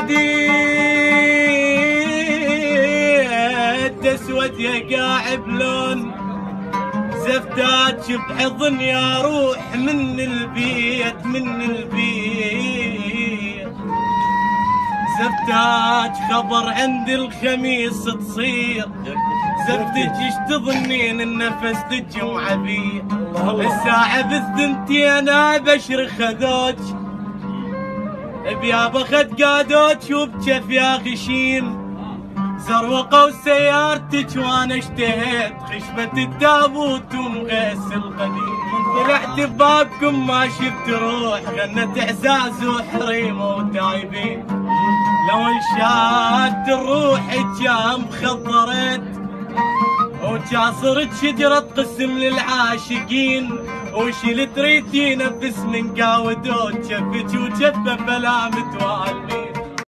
خديت اسود يا قاعب لون زفتات بحضن يا روح من البيت من البيت زفتات خبر عند الخميس تصير زفتك ايش تظنين النفس تجم عبير الساعة بالثنتين ابشر خذوج بيابا خد قادوج وبجف يا غشيم زروقوا سيارتك وانا اشتهيت خشبة التابوت ومغيس القديم طلعت ببابكم ما شفت روح غنت اعزاز وحريمه وتايبين لو انشاد الروح كان خضرت وجاصرت شجرة قسم للعاشقين وشلت ريتينا باسم قاودوت شفك وشفه بلا متوال